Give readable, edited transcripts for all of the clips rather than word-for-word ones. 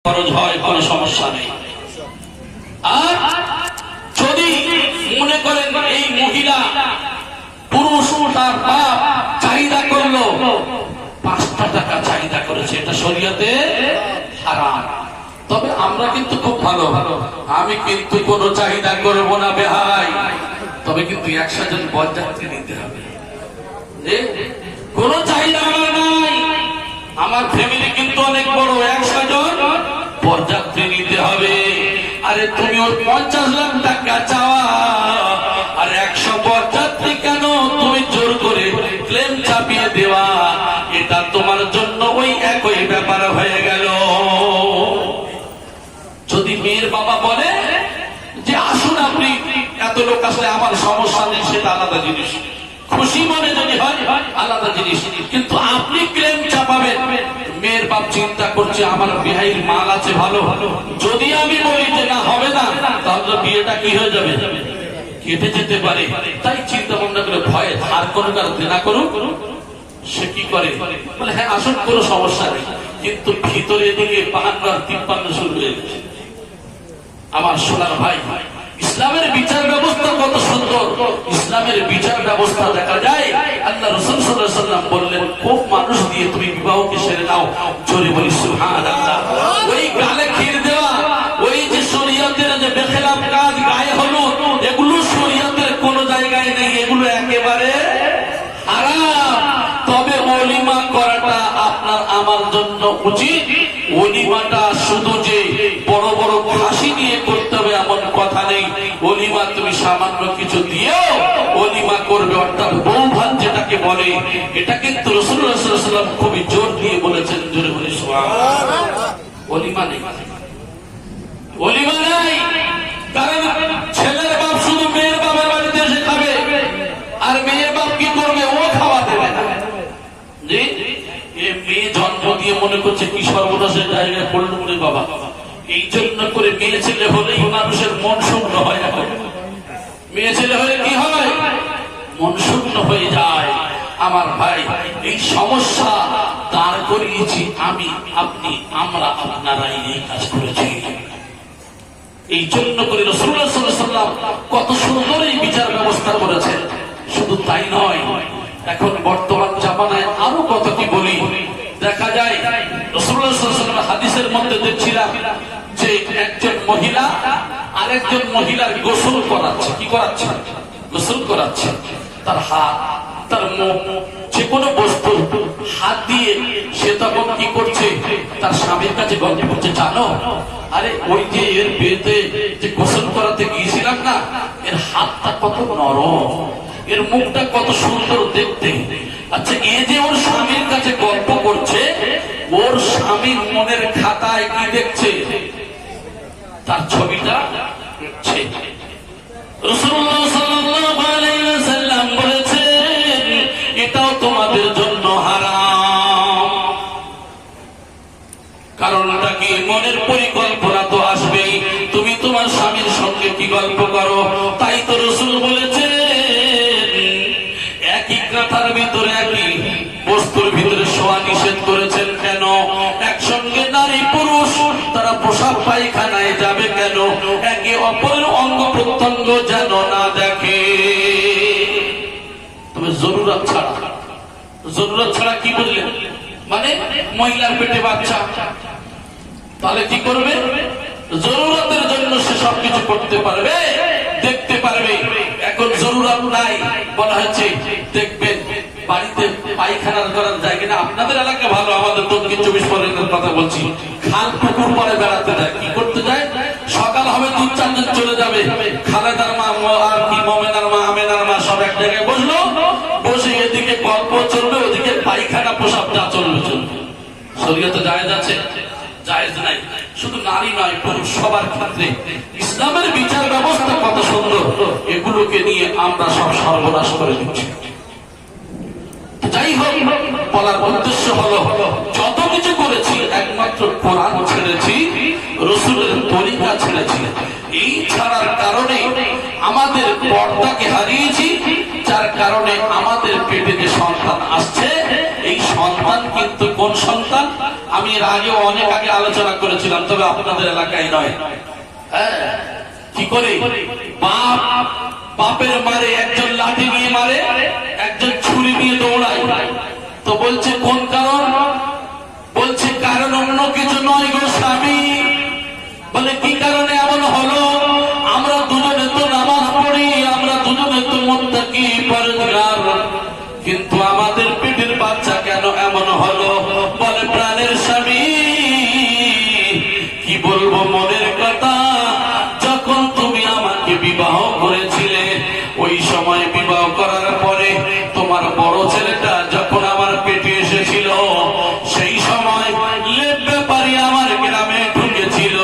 খরচ হয়, কোনো সমস্যা নেই। আর যদি মনে করেন এই মহিলা পুরুষ তার বাপ চাহিদা করলো 5টা টাকা চাহিদা করেছে, এটা শরীয়তে হারাম। তবে আমরা কিন্তু খুব ভালো, আমি কিন্তু কোনো চাহিদা করবো না বেহাই, তবে কিন্তু 100 জন বরযাত্রী নিতে হবে। কোন চাহিদা আমার নাই, আমার ফ্যামিলি কিন্তু অনেক বড়, 100 জন বরযাত্রী নিতে হবে। আরে তুমি ওর 50 লাখ টাকা চাওয়া আর 100 বরযাত্রী কেন তুমি জোর করে ক্লেম চাপিয়ে দেওয়া, এটা তোমার জন্য ওই একই ব্যাপার হয়ে গেল। যদি মেয়ের বাবা বলে যে আসুন আপনি, এত লোক আসলে আমার সমস্যা নেই, সেটা আলাদা জিনিস। খুশি মনে যদি হয় আলাদা জিনিস, কিন্তু আপনি ক্লেম চাপাবেন। মেয়ের বাপ চিন্তা করছে আমার বিহাইর মাল আছে ভালো, যদি আমি বলি যে না হবে না, তাহলে বিয়েটা কি হয়ে যাবে, কেটে যেতে পারে। তাই চিন্তা ভাবনা করে ভয়ে ধার করুক আর দেনা করুক, সে কি করে বলে হ্যাঁ আসুন কোনো সমস্যা নেই, কিন্তু ভিতরে এদিকে 52 আর 53 শুরু হয়ে গেছে। আমার সোনার ভাই, ইসলামের বিচার ব্যবস্থা কত সুন্দর। ইসলামের বিচার ব্যবস্থা দেখা যায় আল্লাহ রাসূল সাল্লাল্লাহু আলাইহি ওয়াসাল্লাম বললেন, খুব মানুষ দিয়ে তুমি বিবাহকে সেরে নাও, জোরে বলি সুবহানাল্লাহ। ওই গালে ক্ষীর দেওয়া, ওই যে শরীয়তের যে বেখেলাফ কাজ, গায়ে হলুদ, এগুলো শরীয়তের কোন জায়গায় নেই, এগুলো একেবারে হারাম। তবে ওলিমা করাটা আপনার আমার জন্য উচিত। ওলিমাটা শুধু যে বড় বড় ফাঁসি দিয়ে করতে হবে এমন কথা নেই। ওলিমা তুমি সামান্য কিছু দিয়েও ওলিমা করবে, অর্থাৎ বউ ভাত যেটাকে বলে, এটা কিন্তু রাসূলুল্লাহ সাল্লাল্লাহু আলাইহি ওয়াসাল্লাম খুবই জোর দিয়ে বলেছেন, জোরে বলে সুবহানাল্লাহ। ওলিমা নেই, ওলিমা নাই। কারণ ছেলের বাপ শুধু মেয়ের বাবার বাড়িতে এসে খাবে, আর মেয়ের বাপ কি করবে, ও খাওয়া দেবে না। জি, মেয়ে জন্ম দিয়ে মনে করছে কি সর্বনাশের জায়গায় পড়ল রে বাবা। এই জন্য করে মেয়ে ছেলে হলেই মানুষের মন শূন্য হয় না, মেয়ে ছেলে হলে কি হয়, মন শূন্য হয়ে যায়। আমার ভাই, এই সমস্যা দাঁড় করিয়েছি আমি, আপনি, আমরা, আপনারাই এই কাজ করেছি। এই জন্য করে রাসূলুল্লাহ সাল্লাল্লাহু আলাইহি ওয়াসাল্লাম কত সুন্দর এই বিচার ব্যবস্থা করেছেন। শুধু তাই নয়, এখন বর্তমান জামানায় আরো কত কি বলি দেখা যায়। রাসূলুল্লাহ সাল্লাল্লাহু আলাইহি ওয়াসাল্লাম হাদিসের মধ্যে দেখছিলাম যে একজন মহিলা আরেকজন মহিলার গোসল করাচ্ছে। কি করাচ্ছে? গোসল করাচ্ছে। তার হাত, তার মুখ, যে কোনো বস্তু হাত দিয়ে সে তখন কি করছে, তার স্বামীর কাছে গল্প করছে, জানো আরে ওই যে এর বিয়েতে যে গোসল করাতে গিয়েছিলাম না, এর হাতটা কত নরম, এর মুখটা কত সুন্দর দেখতে। আচ্ছা, এ যে ওর স্বামীর কাছে গল্প করছে, ওর স্বামীর মনের খাতায় কি দেখছে, তার ছবিটা দেখছে। রাসূলুল্লাহ সাল্লাল্লাহু আলাইহি ওয়াসাল্লাম বলেছেন এটাও তোমাদের জন্য হারাম। কারণটা কি, মনের পরিকল্পনা তো আসবেই, তুমি তোমার স্বামীর সঙ্গে কি গল্প করো। তাই তো রাসূল বলেছেন একই কাঁথার ভিতরে একই বস্তুর ভিতরে শোয়া নিষেধ করেছেন। কেন? একসঙ্গে নারী পুরুষ তারা প্রসাব পায়খানায় যাবে কেন? একে অপরের অঙ্গ প্রত্যঙ্গ যেন না দেখে। তবে জরুরত ছাড়া, জরুরত ছাড়া কি বললেন, মানে মহিলার পেটে বাচ্চা, তাহলে কি করবে, জরুরতের জন্য সে সবকিছু করতে পারবে, দেখতে পারবে। এখন জরুরত নাই, বলা হচ্ছে দেখবেন বাড়িতে পায়খানা করার জায়গা না। আপনাদের এলাকা ভালো, আমাদের দক্ষিণ 24 পরগনার কথা বলছি, খাল পুকুর পরে বেড়াতে যায়। কি করতে যায়? সকাল হবে 2-4 জন চলে যাবে, খালেদার মা আর কি মোমেনার মা, আমেনার মা সব এক জায়গায় বসলো, বসে এদিকে গল্প চলবে, ওদিকে পায়খানা প্রসাব যা চলবে চলবে। শরীয়তে জায়েজ আছে? জায়েজ নাই। শুধু নারী নয়, পুরুষ সবার ক্ষেত্রে ইসলামের বিচার ব্যবস্থা কত সুন্দর, এগুলোকে নিয়ে আমরা সব সর্বনাশ করে দিচ্ছি। যাই হোক, বলার উদ্দেশ্য হলো যত কিছু করেছি একমাত্র কোরআন ছেড়েছি, রাসূলের তরিকা ছেড়েছি। এই ছাড়ার কারণে আমাদের পর্দাকে হারিয়েছি, যার কারণে আমাদের পেটে যে সন্তান আসছে, এই সন্তান কিন্তু কোন সন্তান আমি এর আগে অনেক আগে আলোচনা করেছিলাম, তবে আপনাদের এলাকায় নয়। হ্যাঁ, কি করে বাপের মারে, একজন লাঠি নিয়ে মারে, একজন ছুরি নিয়ে দৌড়ায়। তো বলছে কোন কারণ? বলছে কারণ অন্য কিছু নয় গো স্বামী। বলে কি কারণে এমন হলো? আমরা দুজনে তো নামাজ পড়ি, আমরা দুজনে তো মুত্তাকি পরহেজগার, কিন্তু আমাদের পেটের বাচ্চা কেন এমন হলো? বলে প্রাণের স্বামী, কি বলবো মনের কথা, যখন তুমি আমাকে বিবাহ করেছিলে, ওই সময় বিবাহ করার পরে তোমার বড় ছেলেটা যখন আমার পেটে এসেছিল, সেই সময় লেপ ব্যাপারী আমার গ্রামে ঢুকেছিল।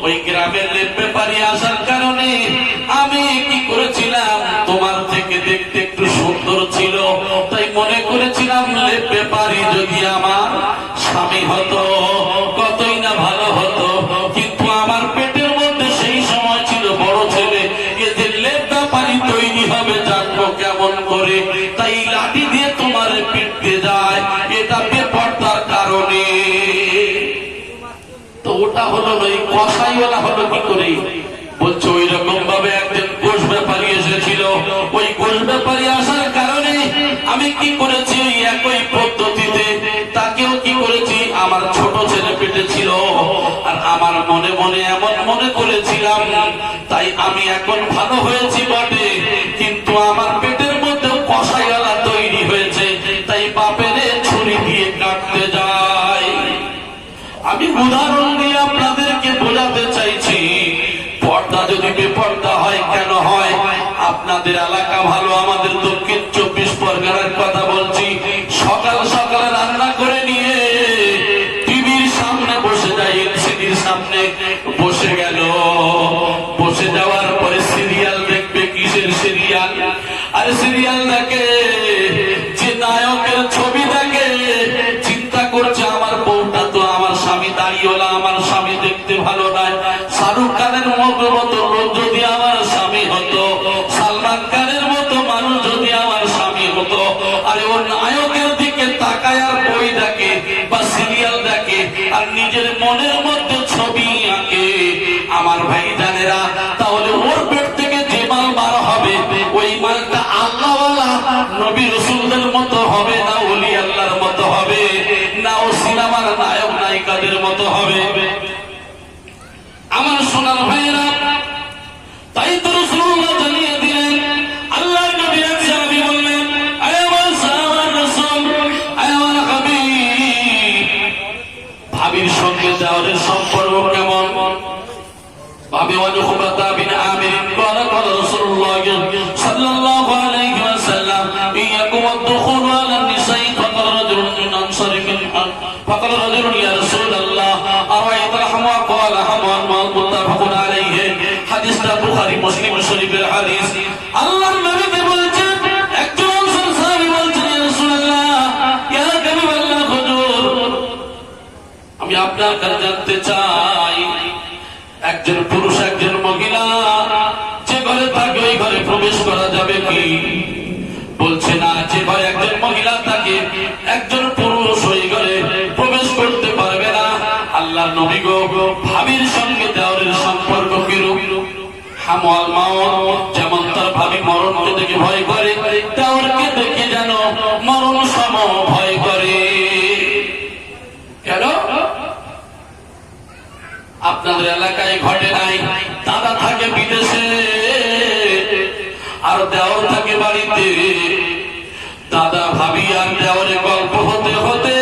ওই গ্রামের লেপ ব্যাপারী আসার কারণে আমি কি করেছিলাম, তোমার থেকে দেখতে একটু সুন্দর ছিল, তাই মনে করেছিলাম লেপ ব্যাপারী যদি আমার স্বামী হতো কতই না ভালো হতো। কিন্তু আমার পেটের মধ্যে সেই সময় ছিল বড় ছেলে, এদের লেপ ব্যাপারী তৈরি হবে জানবো কেমন করে, তাই লাঠি দিয়ে তোমার পিটতে যায়, এটা বেপরদার কারণে। তো ওটা হলো ওই কসাইওয়ালা হলো কি করে? বলছে ওই রকম ভাবে একজন গোশ ব্যাপারী এসেছিল, ওই গোশ ব্যাপারী আসার কারণে আমি কি করেছি, ওই একই পদ্ধতিতে তাকেও কি করেছি, আমার ছোট ছেলে পেটে ছিল, আর আমার মনে মনে এমন মনে করেছিলাম, তাই আমি এখন ভালো হয়েছি বটে, কিন্তু আমার পেটের মধ্যে কসাইওয়ালা তৈরি হয়েছে, তাই বাপের ছুরি দিয়ে কাটতে যায়। আমি উদাহরণ দিয়ে আপনাদেরকে বোঝাতে চাইছি, পর্দা যদি বেপর্দা হয় কেন হয়? আপনাদের এলাকা ভালো, আমাদের দক্ষিণ 24 পরগনার কথা বলছি। সকাল সকাল রান্না করে নিয়ে টিভির সামনে বসে যায়, এলসিডির সামনে বসে গেল, বসে যাওয়ার পরে সিরিয়াল দেখবে। কিসের সিরিয়াল? আর সিরিয়াল দেখে যে নায়কের ছবি দেখে, চিন্তা করছে আমার বউটা তো আমার স্বামী দাঁড়িয়েওয়ালা, আমার স্বামী দেখতে ভালো নয়, শাহরুখ খানের মতো লোক যদি আমার স্বামী হতো, সালমান খানের মতো মানুষ যদি আমার স্বামী হতো। আরে ওর নায়কের দিকে তাকায় আর বই দেখে বা সিরিয়াল দেখে, আর নিজের মনের মধ্যে ছবি আঁকে। আমার ভাই জানেরা, তাহলে ওর পেট থেকে যে মাল বার হবে, ওই মালটা আল্লাহওয়ালা নবী রাসূলদের মতো হবে না, ওলি আল্লাহর মতো হবে না, ও সিনেমার নায়ক নায়িকাদের মতো হবে। আমার সোনার ভাইয়েরা, তাই তো রাসূলুল্লাহ জানিয়ে দিলেন, আল্লাহর নবী এক সাহাবী বললেন, আয় আমার সাহাবার রাসূল, আয় আমার হাবিব, ভাবির সঙ্গে দেওয়ারের সম্পর্ক কেমন? ভাবি ওয়াজুবাতা বিন আমির قال قال رسول الله صلى الله عليه وسلم إياكم والدخول على النساء فقال رجل من أنصار منها فقال رجل يا رسول الله أرأيت الحمى قال حمى متفق عليه حديث البخاري مسلم শরীফের হাদিস। আল্লাহর নবী বলেছেন, একজন আনসার সাহাবী বলছেন, ইয়া রাসূলুল্লাহ, ইয়া হাবিবাল্লাহ হুজুর, আমি আপনার কাছে জানতে চাই, একজন পুরুষ একজন মহিলা যে ঘরে থাকে ওই ঘরে প্রবেশ করা যাবে কি? বলছে না, যে ঘরে একজন মহিলা থাকে একজন পুরুষ ওই ঘরে প্রবেশ করতে পারবে না। আল্লাহর নবী গো, ভাবির সঙ্গে দেওরের সম্পর্ক কিরূপ? হামাল মাউত, যেমন তার ভাবি মরণকে দেখে ভয় করে, দেওরকে দেখে যেন মরণ সম ভয় করে। কেন? আপনাদের এলাকায় ঘটে নাই? দাদা থাকে বিদেশে আর দেওর থাকে বাড়িতে। দাদা ভাবি আর দেওরে গল্প হতে হতে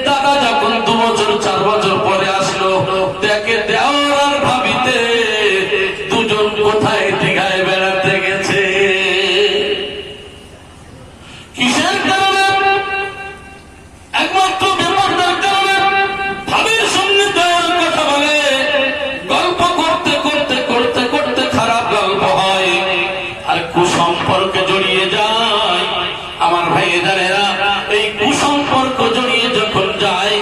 দাদা যখন 2 বছর 4 বছর পরে আসলো, দেখে দেওর আর ভাবিতে দুজন কোথায় দীঘায় বেড়াতে গেছে। কিসের কারণে? একমাত্র বেপরদার কারণে। ভাবির সঙ্গে দেওয়ার কথা বলে, গল্প করতে করতে করতে করতে খারাপ গল্প হয় আর কুসম্পর্কে জড়িয়ে যায়। আমার ভাই জানেরা, এই কুসম্পর্ক জড়িয়ে যখন যায়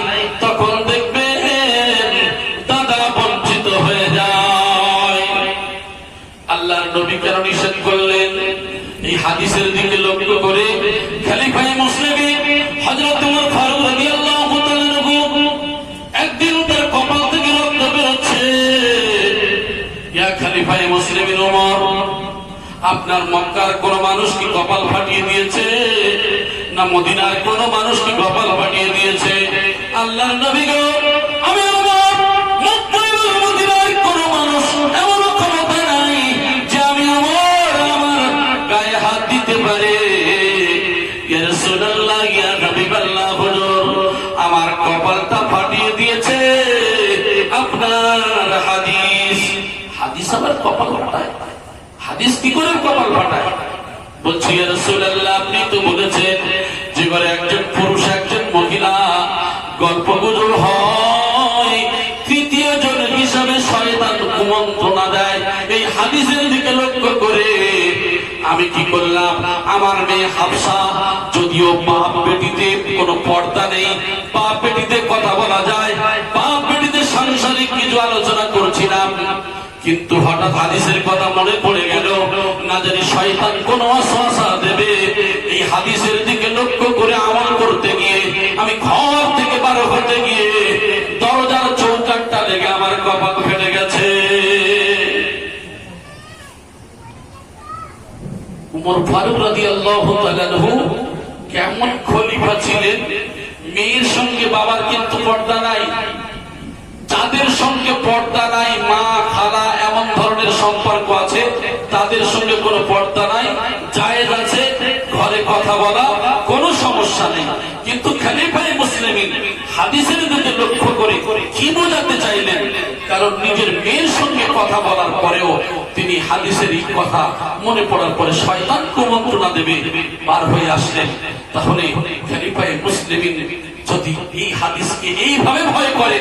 তখন দেখবে দাদা বঞ্চিত হয়ে যায়। আল্লাহর নবী কেন নিষেধ করলেন? এই হাদিসের দিকে লক্ষ্য করে খলিফায়ে মুসলিম হযরত ওমর ফারুক রাদিয়াল্লাহু তাআলা আনহু একদিন তার কপাল থেকে রক্ত বেরোচ্ছে। ইয়া খলিফায়ে মুসলিম ওমর, আপনার মক্কার কোন মানুষ কি কপাল ফাটিয়ে দিয়েছে, না মদিনার কোন মানুষ কি কপাল ফাটিয়ে দিয়েছে? আল্লাহর নবী গো, আমি ওমর, মক্কা এবং মদিনার কোন মানুষ এমন ক্ষমতা নাই যে আমি ওমর আমার গায়ে হাত দিতে পারে। ইয়া রাসূলুল্লাহ, ইয়া হাবিবাল্লাহ, হুজুর আমার কপালটা ফাটিয়ে দিয়েছে আপনার হাদিস। হাদিস আবার কপাল ফাটায়? হাদিস কি করে কপাল ফাটায়? বলছি ইয়া রাসূলুল্লাহ, আপনি তো বলেছেন যে ঘরে একজন পুরুষ একজন মহিলা গল্প গুজব হয়, তৃতীয় জন হিসাবে শয়তান কুমন্ত্রণা দেয়। এই হাদিসের দিকে লক্ষ্য করে আমি কি করলাম, আমার মেয়ে হাফসা, যদিও বাপ বেটিতে কোনো পর্দা নেই, বাপ বেটিতে কথা বলা যায়, বাপ বেটিতে সাংসারিক কিছু আলোচনা করছিলাম, কিন্তু হঠাৎ হাদিসের কথা মনে পড়ে গেল, না জানি শয়তান কোন ওয়াসওয়াসা দেবে। এই হাদিসের দিকে লক্ষ্য করে আমল করতে গিয়ে আমি ঘর থেকে বার হতে গিয়ে দরজার চৌকাঠটা লেগে আমার কপাল ফেটে গেছে। উমর ফারুক রাদিয়াল্লাহু তাআলা আনহু কেমন খলিফা ছিলেন! মেয়ের সঙ্গে বাবার কিন্তু পর্দা নাই, যাদের সঙ্গে পর্দা নাই, মা খালা এমন ধরনের সম্পর্ক আছে, তাদের সঙ্গে কোনো পর্দা নাই, জায়েজ আছে ঘরে কথা বলা, কোনো সমস্যা নেই। কিন্তু খলিফায়ে মুসলিমিন হাদিসের দিকে লক্ষ্য করে কি বোঝাতে চাইলেন? কারণ নিজের মেয়ের সঙ্গে কথা বলার পরেও তিনি হাদিসের এই কথা মনে পড়ার পরে শয়তান কুমন্ত্রণা দেবে বার হয়ে আসলেন। তাহলে খলিফায়ে মুসলিমিন যদি এই হাদিসকে এইভাবে ভয় করে,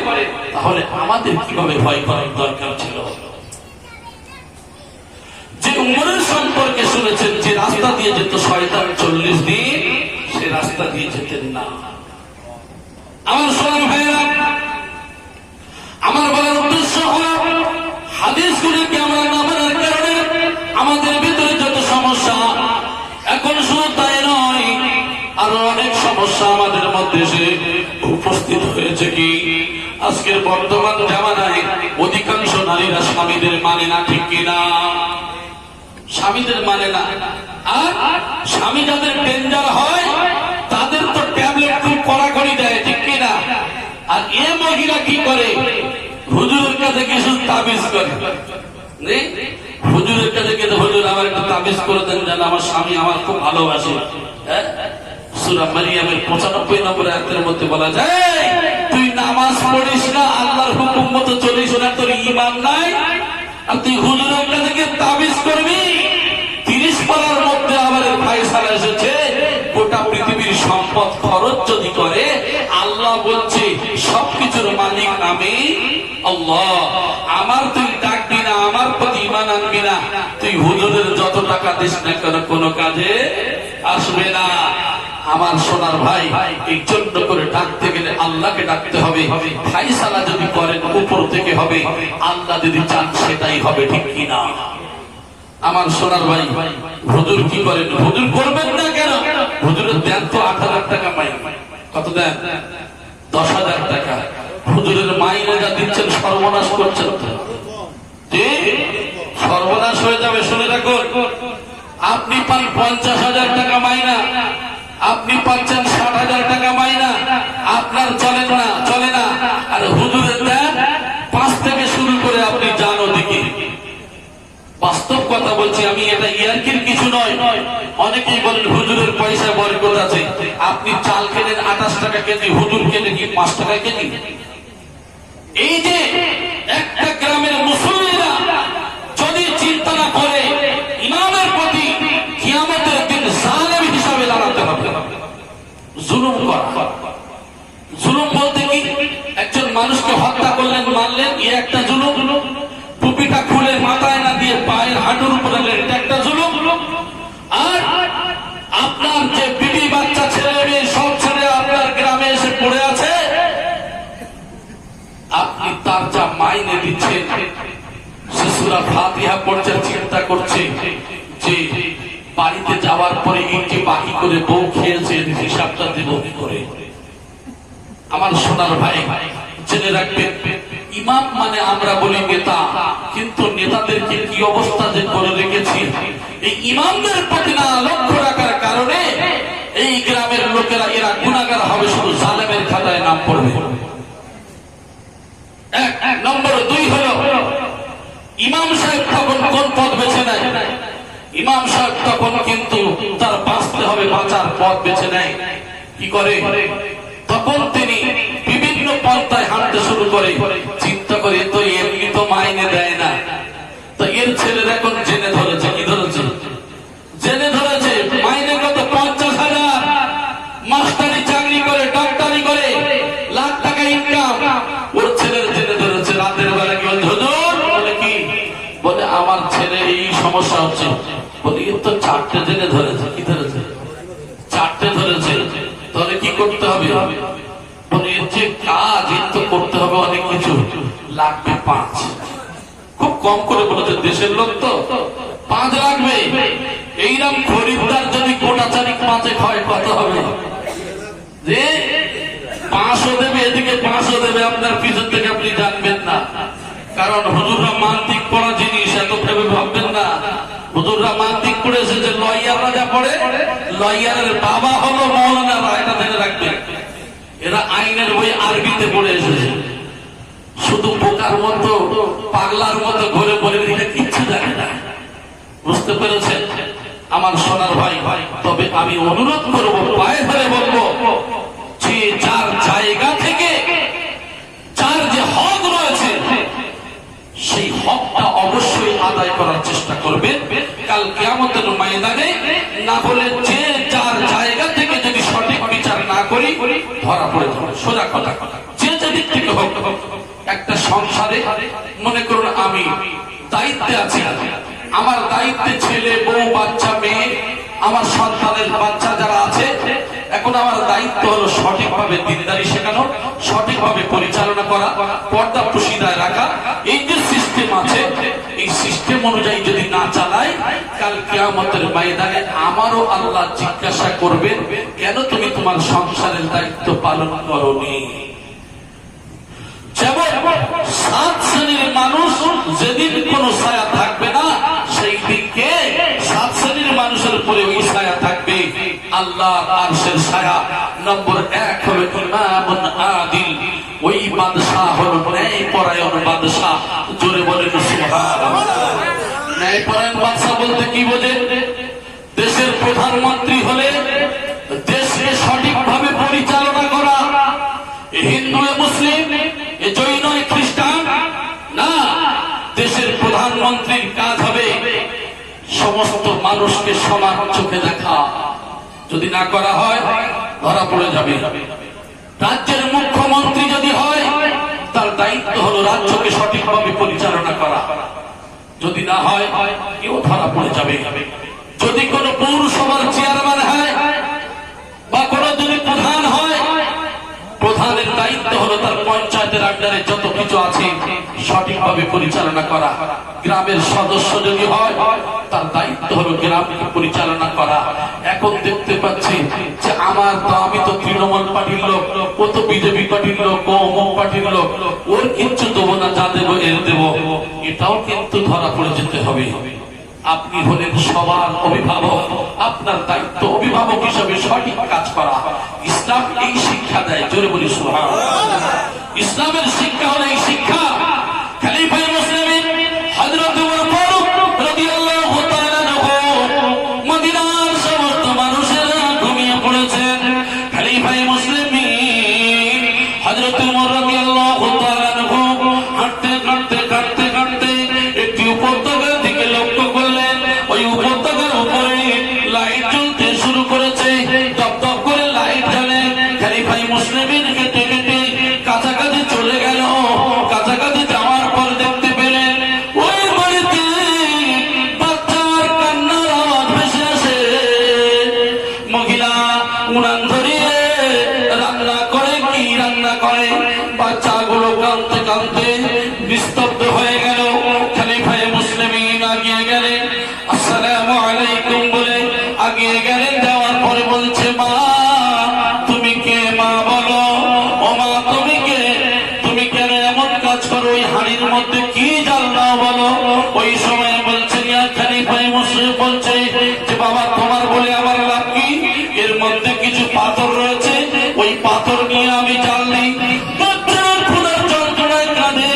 তাহলে আমাদের কিভাবে ভয় করার দরকার ছিল? যে উমরের সম্পর্কে শুনেছেন যে রাস্তা দিয়ে যেত শয়তান 40 দিন, সে রাস্তা দিয়ে যেতেন না। আমার সোনার ভাইয়েরা, আমার বলার উদ্দেশ্য হল হাদিসগুলিকে আমরা না মানার কারণে আমাদের ভিতরে যত সমস্যা, এখন শুধু তাই নয়, আরো অনেক সমস্যা আমাদের মধ্যে এসে উপস্থিত হয়েছে। কি আজকের বর্তমান জামানায় অধিকাংশ নারীরা স্বামীদের মানে না, ঠিক কিনা? স্বামীদের মানে না। আর স্বামী যাদের ডেঞ্জার হয় তাদের তো ট্যাবলেট খুব কড়াকড়ি দেয়, ঠিক কিনা? আর এ মহিলা কি করে, হুজুরের কাছে কিছু তাবিজ করে, হুজুরের কাছে গিয়ে হুজুর আমার একটা তাবিজ করে দেন, যেন আমার স্বামী আমার খুব ভালোবাসে। সূরা মারিয়ামের 95 নম্বর আয়াতের মধ্যে বলা যায়, তুই নামাজ পড়িস না, আল্লাহর হুকুম মতো চলিস না, তোর ঈমান নাই, আর তুই হুজুরের কাছে গিয়ে তাবিজ করবি। 30 পারার মধ্যে আবার ফায়সালা এসেছে, গোটা পৃথিবীর সম্পদ খরচ যদি করে, আল্লাহ বলছে সবকিছুর মালিক আমি আল্লাহ, আমার তুই ডাকবি না, আমার প্রতি ঈমান আনবি না, তুই হুজুরের যত টাকা দিস না কেন কোনো কাজে আসবে না। আমার সোনার ভাই, এই জন্য করে ডাকতে গেলে আল্লাহকে ডাকতে হবে। ফায়সালা যদি করেন উপর থেকে হবে, আল্লাহ যদি চান সেটাই হবে, ঠিক কিনা? আমার সোনার ভাই, হুজুর কি করেন? হুজুর করবেন না কেন? হুজুরের দেন তো 8,000 টাকা মাইনে। কত দেন? 10,000 টাকা। হুজুরের মাইনে যা দিচ্ছেন সর্বনাশ করছেন, সর্বনাশ হয়ে যাবে। শুনে রাখুন, আপনি পান 50,000 টাকা মাইনা, আপনি পাচ্ছেন 60,000 টাকা মাইনা, আপনার চলে না। আর হুজুরের দেন 5 থেকে শুরু করে আপনি যান ওদিকে। বাস্তব কথা বলছি আমি, এটা ইয়ার্কির কিছু নয়। অনেকেই বলেন হুজুরের পয়সা বরকত আছে। আপনি চাল কেনেন 28 টাকা কেজি, হুজুর কেনে কি 5 টাকা কেজি? এই যে একটা গ্রামের মুসল্লিরা যদি চিন্তা না করে ইমামের প্রতি কিয়ামতের দিন জালেম হিসাবে দাঁড়াতে হবে। জুলুম করা, জুলুম বলতে কি? একজন মানুষকে হত্যা করলেন, মারলেন, এ একটা জুলুম। টুপিটা খুলে মাথায় না দিয়ে পায়ের হাঁটুর উপরে এটা একটা জুলুম। আর আপনার যে বিবি বাচ্চা ছেলে মেয়ে সব ছেলে আপনার গ্রামে এসে পড়ে আছে, আপনি তার যা মাইনে দিচ্ছেন, সে সূরা ফাতিহা পড়তে চিন্তা করছে যে বাড়িতে যাওয়ার পরে একটি বাকি করে বউ খেয়েছে, হিসাবটা দেব কি করে? আমার সোনার ভাই জেনে রাখবেন, ইমাম মানে আমরা বলি নেতা, কিন্তু নেতাদেরকে কি অবস্থা যে করে রেখেছি, এই ইমামদের প্রতি না লক্ষ্য রাখার কারণে এই গ্রামের লোকেরা এরা গুনাহগার হবে, শুধু জালেমের খাতায় নাম পড়বে। এক নম্বর। দুই হলো ইমাম সাহেব তখন কোন পথ বেছে নেয়? ইমাম সাহেব তখন কিন্তু তার বাঁচতে হবে, বাঁচার পথ বেছে নেয়। কি করে? তখন তিনি বিভিন্ন পন্থায় হাঁটতে শুরু করে। চিন্তা করে, তো এমনি তো মাইনে দেয় না, তো এর ছেলের এখন জেনে ধরেছে। কি ধরেছে? জেনে ধরেছে মাইনে কত? 50,000। মাস্টারি চাকরি করে, ডক্টরি করে, লাখ টাকা ইনকাম। ওর ছেলের জেনে ধরেছে। রাতের বেলা কি বলছে? হুজুর বলে কি? বলে আমার ছেলে এই সমস্যা হচ্ছে। বলি এর তো 4টে জেনে ধরেছে। কি ধরেছে? 4টে ধরেছে। তাহলে কি করতে হবে? বলে এর যে কাজ, এর তো করতে হবে অনেক কিছু, লাগবে 5। খুব কম করে বলেছে, দেশের লোক তো 5 লাগবে। এইরকম খরিদ্দার যদি গোটা চারিক 5-এ হয় কত হবে? যে 500 দেবে, এদিকে 500 দেবে, আপনার পিছন থেকে আপনি জানবেন না। কারণ হুজুররা মান্তিক পড়া জিনিস, এত ভেবে ভাববেন না। হুজুররা মান্তিক পড়েছে যে লয়াররা যা পড়ে, লয়ারের বাবা হলো মৌলানা। এটা জেনে রাখবেন, এরা আইনের বই আরবিতে পড়ে এসেছে। শুধু বোকার মতো, পাগলার মতো ঘুরে বলে এটা কিচ্ছু জানে না। বুঝতে পেরেছেন আমার সোনার ভাই? তবে আমি অনুরোধ করবো, পায়ে ধরে বলবো, যে যার জায়গা থেকে যার যে হক রয়েছে, সেই হকটা অবশ্যই আদায় করার চেষ্টা করবেন। কাল কিয়ামতের ময়দানে না হলে যে যার জায়গা থেকে যদি সঠিক বিচার না করি, ধরা পড়ে যাবে। সোজা কথা, যে যেদিক থেকে হোক। একটা সংসারে মনে করুন আমি দায়িত্বে আছি, আমার দায়িত্বে ছেলে, বউ, বাচ্চা, মেয়ে, আমার সন্তানের বাচ্চা যারা আছে, এখন আমার দায়িত্ব হলো সঠিকভাবে দিনদারি শেখানো, সঠিকভাবে পরিচালনা করা, পর্দা প্রশিদায় রাখা। এই যে সিস্টেম আছে, এই সিস্টেম অনুযায়ী যদি না চালাই, কাল কিয়ামতের ময়দানে আমারও আল্লাহ জিজ্ঞাসা করবেন, কেন তুমি তোমার সংসারের দায়িত্ব পালন করোনি? যেমন 7 শ্রেণীর মানুষ যেদিন কোন ছায়া থাকবে না, সেই দিনকে 7 শ্রেণীর মানুষের উপরে ওই ছায়া থাকবে, আল্লাহর আরশের ছায়া। নম্বর 1 হলো ইমামুন আদিল, ওই বাদশাহ হলো ন্যায়পরায়ণ বাদশাহ। জোরে বলেন সুবহানাল্লাহ। ন্যায়পরায়ণ বাদশাহ বলতে কি বোঝে? দেশের প্রধানমন্ত্রী হলে দেশকে সঠিকভাবে পরিচালনা করা। হিন্দু মুসলিম, জৈন খ্রিস্টান না, দেশের প্রধানমন্ত্রীর কাজ হবে সমস্ত মানুষকে সমান চোখে দেখা। যদি না করা হয়, ধরা পড়ে যাবে। রাজ্যের মুখ্যমন্ত্রী যদি হয়, তার দায়িত্ব হলো রাজ্যকে সঠিকভাবে পরিচালনা করা। যদি না হয়, কেউ ধরা পড়ে যাবে। যদি কোনো পৌরসভার চেয়ারম্যান হয় বা কোনো যদি প্রধান হয়, প্রধানের দায়িত্ব হলো তার পঞ্চায়েতের আন্ডারে যত কিছু আছে সঠিকভাবে পরিচালনা করা। গ্রামের সদস্য যদি হয়, তার দায়িত্ব হলো গ্রামকে পরিচালনা করা। এখন দেখতে পাচ্ছি যে আমি তো তৃণমূল পার্টির লোক, ও তো বিজেপি পার্টির লোক, ও অমুক পার্টির লোক, ওর কিচ্ছু দেবো না, যা দেবো এর দেবো। এটাও কিন্তু ধরা পড়ে যেতে হবে। আপনি হলেন সবার অভিভাবক, আপনার দায়িত্ব অভিভাবক হিসাবে সঠিক কাজ করা। ইসলাম এই শিক্ষা দেয়। জোরে বলি সুবহানাল্লাহ। ইসলামের শিক্ষা হলো এই শিক্ষা। খলিফা মুসলিম হযরত ওমর ফারুক রাদিয়াল্লাহু তাআলা মদিনার সমস্ত মানুষেরা ঘুমিয়ে পড়েছেন। খলিফা মুসলিম হযরত ওমর রাদিয়াল্লাহু তাআলা হাঁটতে হাঁটতে হাঁটতে হাঁটতে একটি উপত্যকার দিকে লক্ষ্য করলেন। ওই উপত্যকার উপরে লাইট জ্বলতে শুরু করেছে, দপদপ করে লাইট জ্বলে। খলিফা মুসলিমের হেঁটে হেঁটে কাছাকাছি চলে গেল। ওই হাড়ির মধ্যে কি জাল দাও বলো। ওই সময় বলছে ইয়া খলিফায়ে মুসলিম বলছে যে বাবা তোমার বলে আমার লাভ কি, এর মধ্যে কিছু পাথর রয়েছে, ওই পাথর নিয়ে আমি জাল দিই। বাচ্চার ক্ষুধার যন্ত্রণায় কাঁদে,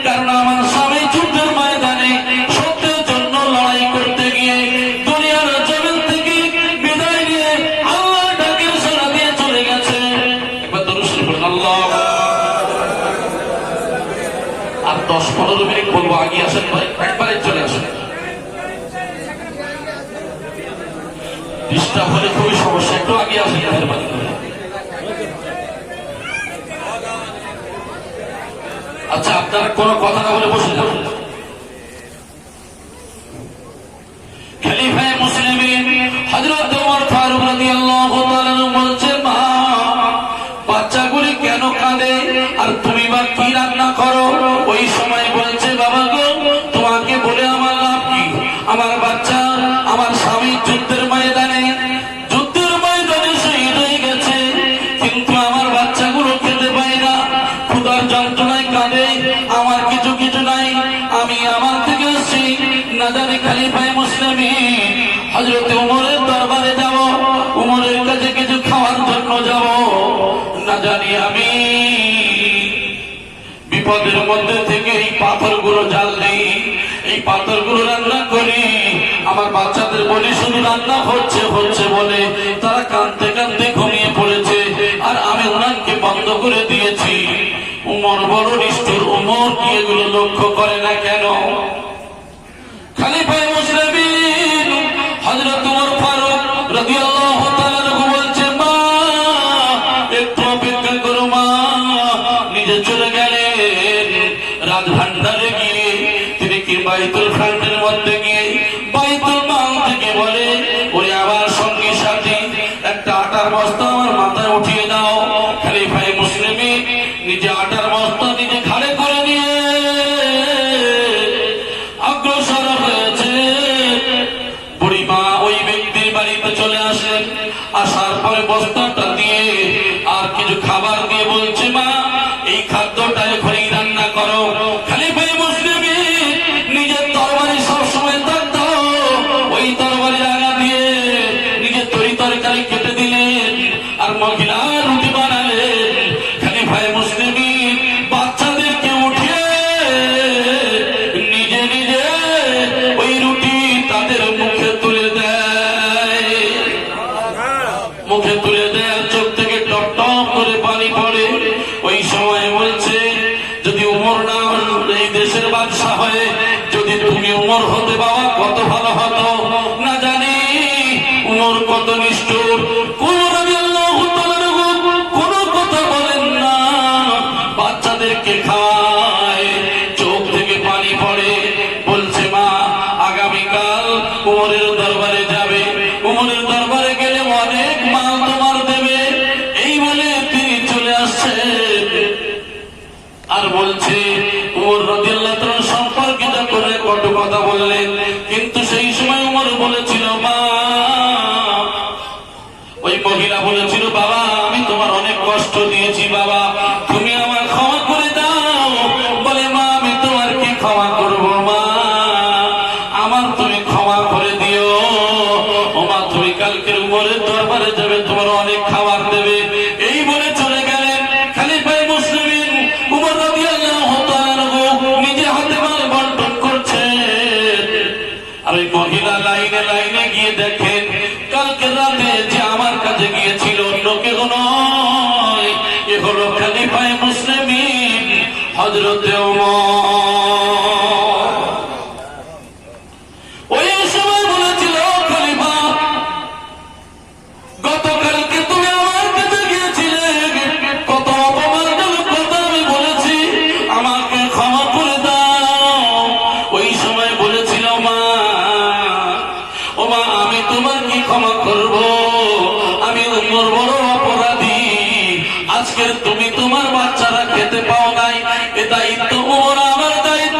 কারণ আমার স্বামী যুদ্ধের ময়দানে সত্যের জন্য লড়াই করতে গিয়ে দুনিয়ার জমিন থেকে বিদায় নিয়ে আল্লাহর ডাকের সাড়া দিয়ে চলে গেছে। একবার দরুদ শরীফ পড়ুন আল্লাহ। আর 10-15 মিনিট বলবো, আগে আসেন ভাই, একবারে চলে আসেন। ডিস্টার্ব হলে খুবই সমস্যা, একটু আগে আসেন মেহরবানি করে। আচ্ছা আপনারা কোনো কথা না বলে বসে যান। খলিফায়ে মুসলিম হযরত ওমর ফারুক রাদিয়াল্লাহু তাআলা বলছেন মা বাচ্চাগুলি কেন কাঁদে আর তুমি বা কি রান্না করো। ওই সময় বলছে বাবা গো তোমাকে বলে আমার লাভ কি, আমার বাচ্চা আমার স্বামী যুদ্ধের ময়দানে শহীদ হয়ে গেছে, কিন্তু আমার বাচ্চাগুলো খেতে পায় না, ক্ষুধার যন্ত্রণায় কাঁদে, আমার কিছু কিছু নাই, আমি আমার থেকে আসছি, না জানি খলিফায়ে মুসলিম হযরত ওমরের দরবারে যাব, ওমরের কাছে কিছু খাওয়ার জন্য যাব, না জানি আমি বিপদের মধ্যে থেকে এই পাথরগুলো জাল দিই, এই পাথরগুলো রান্না করি, আমার বাচ্চাদের বলি শুধু রান্না হচ্ছে হচ্ছে বলে তারা কাঁদতে কাঁদতে ঘুমিয়ে পড়েছে, আর আমি ওনাকে বন্ধ করে দিয়েছি। উমর বড় নিষ্ঠুর, উমর কি এগুলো লক্ষ্য করে না কেন? খলিফায়ে মুসলিম হযরত ওমর ফারুক রাদিয়াল্লাহু তাআলা বলছে মা একটু অপেক্ষা করো মা। নিজে চলে গেলেন রাত ভান্ডারে গিয়ে, তিনি কি বাইতুল খানের মধ্যে গিয়ে বাইতুল মাল থেকে বলে ওরে আমার সঙ্গী সাথী একটা আটার বস্তা আমার মাথায় উঠিয়ে দাও। খলিফায়ে মুসলিম নিজে আটার বস্তা নিজে ঘাড়ে করে নিয়ে অগ্রসর হয়েছে। বুড়িমা ওই ব্যক্তির বাড়িতে চলে আসেন, আসার পরে বস্তাটা দিয়ে আর কিছু খাবার দিয়ে বলছে মা এই খাদ্যটা এখনই রান্না করো। খলিফায়ে মুসলিম নিজের তরবারি সবসময় থাকতো, ওই তরবারি আগা দিয়ে নিজের তরকারি কেটে দিলেন আর মহিলা রুটি বানালেন। খলিফায়ে মুসলিম বাচ্চাদেরকে উঠিয়ে নিজে নিজে ওই রুটি তাদের মুখে তুলে দেয়, মুখে তুলে দেয়, চোখ থেকে টপ টপ করে পানি পড়ে। ওই সময় বলছে যদি উমর না এই দেশের বাদশা হয়ে যদি তুমি উমর হতে বাবা কত ভালো হতো, না জানি উমর কত নিষ্ঠুর, কোন কথা বলেন না, বাচ্চাদেরকে খাওয়ায়, চোখ থেকে পানি পড়ে। বলছে মা আগামীকাল উমরের দরবারে যাবে, উমরের দরবারে গেলে অনেক মাল তোমার দেবে, এই বলে তিনি চলে আসছেন। আর বলছে উমর রাদিয়াল্লাহু তাআলা সম্পর্কিত করে কত কথা বললেন, কিন্তু সেই সময় উমর বলেছিল মা, ওই মহিলা বলেছিল বাবা আমি তোমার অনেক কষ্ট দিয়েছি বাবা, তুমি আমার ক্ষমা করে দাও। বলে মা আমি তোমার কি ক্ষমা করব মা, আমার তুমি ক্ষমা করে দিও। ও মা তুমি কালকের উমরের দরবারে যাবে, তোমার অনেক খাবার দেবে, এই বলে চলে গেলেন। খলিফায়ে মুসলিম উমর রাদিয়াল্লাহু তাআলা নিজে হাতে মাল বন্টন করছেন, আর ওই মহিলা লাইনে লাইনে গিয়ে দেখেন কালকে রাতে যে আমার কাছে গিয়েছিল অন্য কেউ নয়, এ হলো খলিফায়ে মুসলিম হযরত ওমর। ওই সময় বলেছিল খলিফা গতকালকে তুমি আমার কাছে গিয়েছিলে, কত অপমানজনক কথা আমি বলেছি, আমাকে ক্ষমা করে দাও। ওই সময় বলেছিল মা ও মা আমি তোমার কি ক্ষমা করব, আমি উমর বড় অপরাধী, আজকের তুমি তোমার বাচ্চারা খেতে পাও নাই, এ দায়িত্ব উমর আমার দায়িত্ব,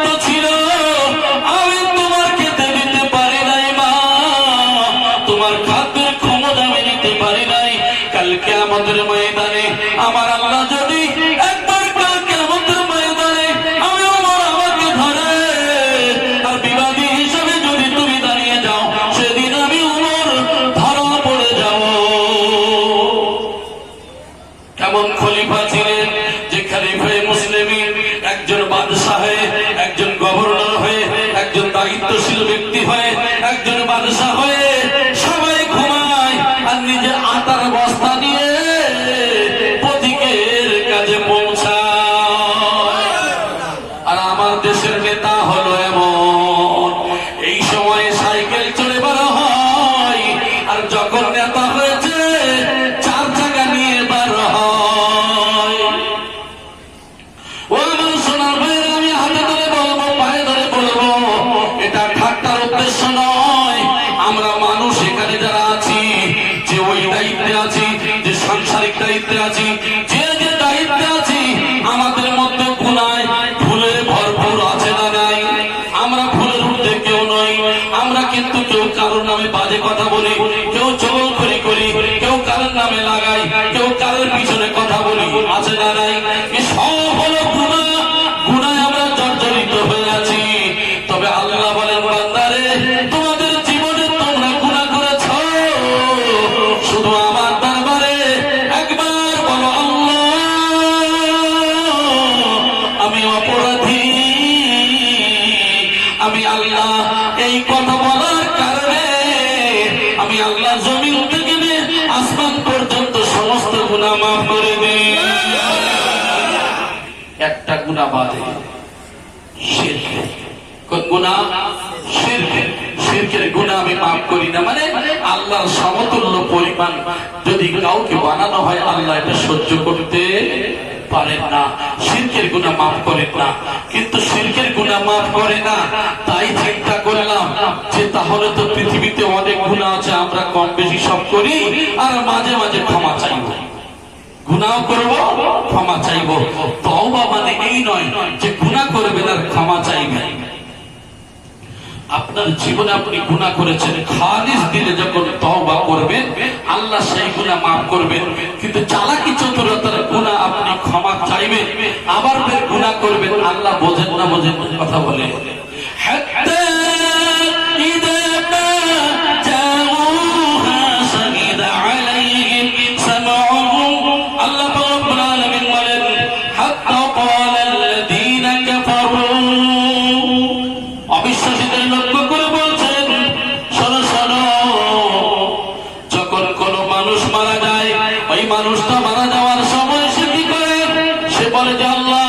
কারোর নামে বাজে কথা বলি, কেউ চগলখড়ি করি, কেউ কারোর নামে লাগাই, কেউ কারোর পিছনে কথা বলি, আছে না নাই? এই সব হলো গুনাহ। গুনাহে আমরা জর্জরিত হয়ে আছি। তবে আল্লাহ বলেন, বান্দারে তোমাদের জীবনে তোমরা গুনাহ করেছো, শুধু আমার দরবারে একবার বলো, আল্লাহ আমি অপরাধী। আমি আল্লাহ এই কথা বলার কারণে আমি আল্লাহ জমিন থেকে আসমান পর্যন্ত সমস্ত গুনাহ মাফ করে দিই। একটা গুনাহ বাদে, শিরক। কোন গুনাহ? শিরক। শিরকের গুনাহ আমি মাফ করি না, মানে আল্লাহর সমতুল্য পরিমাণ যদি কাউকে বানানো হয়, আল্লাহ এটা সহ্য করতে পারেন না। শিরকের গুনাহ মাফ করেন না। কিন্তু শিরকের গুনাহ মাফ করে না, তাই চিন্তা করলাম যে তাহলে তো পৃথিবীতে অনেক গুনাহ আছে, আমরা কম বেশি সব করি, আর মাঝে মাঝে ক্ষমা চাইব, গুনাহ করব, ক্ষমা চাইব। তওবা মানে এই নয় যে গুনাহ করবেন আর ক্ষমা চাইবেন। আপনার জীবনে আপনি গুনাহ করেছেন, খালিস দিলে যখন তওবা করবেন, আল্লাহ সেই গুনাহ মাফ করবেন। কিন্তু চালাকি চতুরতার গুনাহ আপনি ক্ষমা চাইবেন, আবার ফের গুনাহ করবেন, আল্লাহ বোঝেন না, বোঝেন কথা বলে। হাত্তা ইযা জাউহা শাহিদা আলাইহিম সামউহুম, আল্লাহ রাব্বুল আলামিন বলেন, হাত্তা ক্বালা আল্লাযীনা কাফারু। অবিশ্বাসীদের লক্ষ্য করে বলছেন, শোনো শোনো, যখন কোন মানুষ মারা যায়, ওই মানুষটা মারা যাওয়ার সময় সে কি করে? সে বলে যে আল্লাহ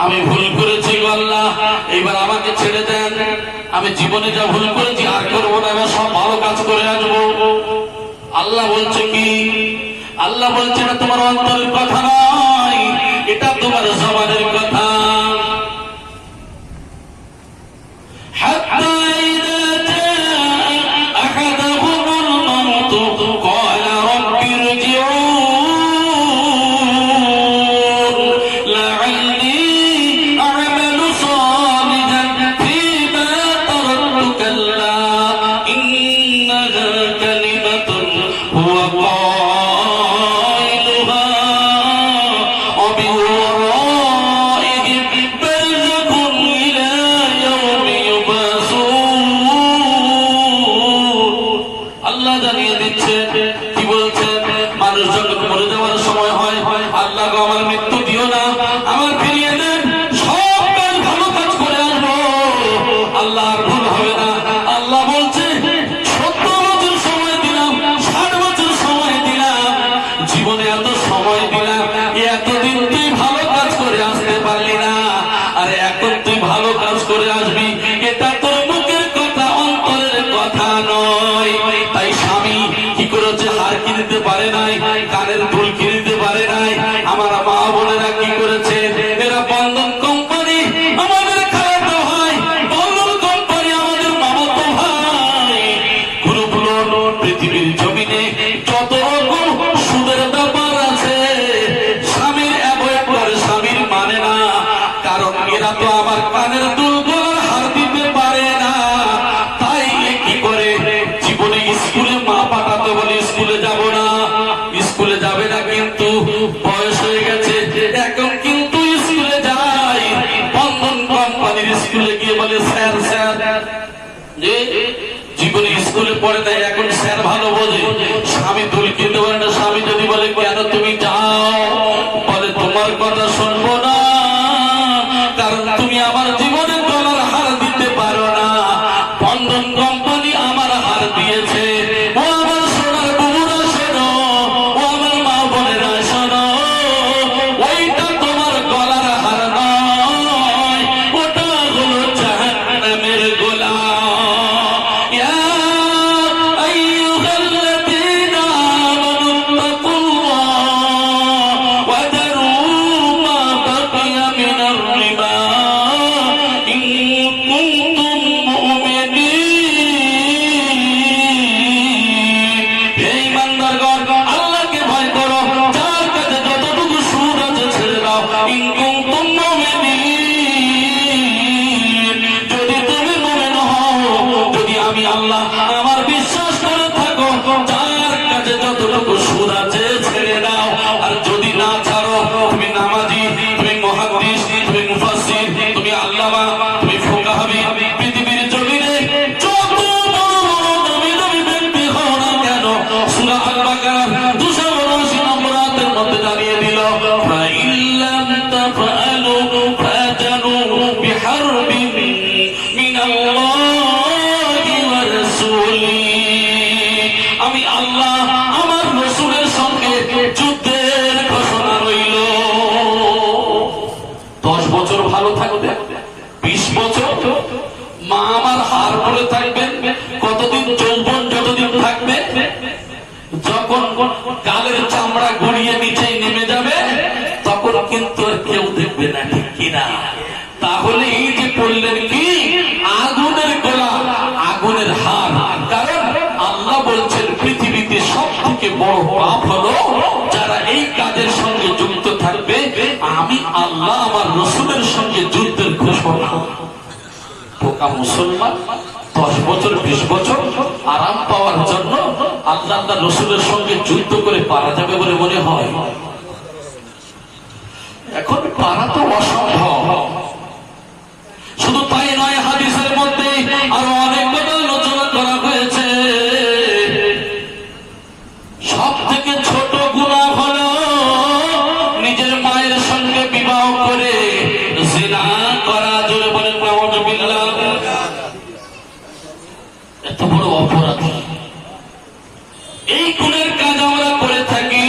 আমি ভুল করেছি, আল্লাহ এইবার আমাকে ছেড়ে দেন, আমি জীবনে যা ভুল করেছি আর করবো না, এবার সব ভালো কাজ করে আসবো। আল্লাহ বলছে কি? আল্লাহ বলছে না তোমার অন্তরের কথা নয়, এটা তোমার জবানের কথা। حتى إذا جاء أحدهم الموت قال رب ارجعون لعلي أعمل صالحا فيما تركت كلا إنها كلمة هو قائلها ومن ورائهم برزخ إلى يوم আল্লাহ জানিয়ে দিচ্ছেন, কি বলছেন? মানুষ যখন মরে যাওয়ার সময় হয়, আল্লাহ গো আমার মৃত্যু দিও না, আমার ফিরিয়ে দেন, সব কাজ ভালো কাজ করে আসবো, আল্লাহ আর ভুল হবে না। আল্লাহ বলছে 70 বছর সময় দিলাম, 60 বছর সময় দিলাম, জীবনে এত সময় দিলাম, এতদিন তুই ভালো কাজ করে আসতে পারলি না, আর এখন তুই ভালো কাজ করে আসবি, এটা তোর মুখের কথা, অন্তরের কথা নয়। তাই স্বামী কি করেছে? হার কিনতে পারে নাই, কানের দুল কিনতে পারে নাই। আমার মা বোনেরা কি করেছে? এরা বন্ধন কোম্পানি আমাদের খালাতো ভাই, বন্ধন কোম্পানি আমাদের মামাতো ভাই। গুরুগুলো পৃথিবীর জমিনে যত রকম সুদের ব্যাপার আছে, স্বামীর অ্যাভয়েড করে, স্বামীর মানে না, কারণ এরা তো আমার কানের দুল গলার হার দিতে পারে না। তাই কি করে? জীবনে স্কুলে মা পাঠাতে বলে স্কুলে যাব না, স্কুলে যাবে না, কিন্তু বয়স হয়ে গেছে, এখন কিন্তু স্কুলে যায়। বন্ধন কোম্পানির স্কুলে গিয়ে বলে স্যার স্যার, যে জীবনে স্কুলে পড়ে নাই, এখন স্যার ভালো বোঝে। স্বামী দুল কিনতে পারে না, স্বামী যদি বলে কেন তুমি যাও, বলে তোমার কথা শুনবো না, কারণ তুমি আমার জীবনে গলার হার দিতে পারো না। বন্ধন কোম্পানি আমার হার দিয়েছে। ও আমার সোনার বউরা শোনো, ও আমার মা বোনেরা শোনো, ওইটা তোমার গলার হার নয়, ওটা হলো জাহান্নামের গোলা। ইয়া আইয়ুহাল্লাযীনা আমানু তাকুল্লাহ মুহাদ্দিস, তুমি মুফাসসির, তুমি আল্লামা, তুমি ফুকাহা, পৃথিবীর জমিনে যত বড় দামি দামি ব্যক্তি হও না কেন, সূরা আল-বাকারার 279 নম্বর আয়াতের মধ্যে জানিয়ে দিল, ফাইল্লাম তাফআলু ফাজানু বিহারবিন মিনাল্লাহি ওয়া রাসূলিহি। আমি আল্লাহ আমার রাসূলের সঙ্গে যুদ্ধের ঘোষণা রইল। 10 বছর ভালো থাকবে, 20 বছর মা আমার হার করে থাকবেন, কতদিন যৌবন যতদিন থাকবে, যখন গালের চামড়া গড়িয়ে নিচে নেমে যাবে তখন কিন্তু আর কেউ দেখবে না, ঠিক কিনা? তাহলে এই যে বললেন কি আগুনের গোলা, আগুনের হার, কারণ আল্লাহ বলছেন পৃথিবীতে সব থেকে বড় পাপ হলো যারা এই কাজের সঙ্গে যুক্ত থাকবে। আমি আল্লাহ আমার রাসূলের সঙ্গে যুদ্ধের ঘোষণা। বোকা মুসলমান 10 বছর 20 বছর আরাম পাওয়ার জন্য আল্লাহ রাসূলের সঙ্গে যুদ্ধ করে পারা যাবে বলে মনে হয়? এখন পারা তো অসম্ভব। শুধু তাই নয়, হাদিসের মধ্যে আরো অনেক কথা আলোচনা করা হয়েছে। সব থেকে ছোট গুনাহ হলো নিজের মায়ের সঙ্গে বিবাহ করে জিনা করা। জোরে বলেন নাউযুবিল্লাহ। এত বড় অপরাধ, এই গুণের কাজ আমরা করে থাকি।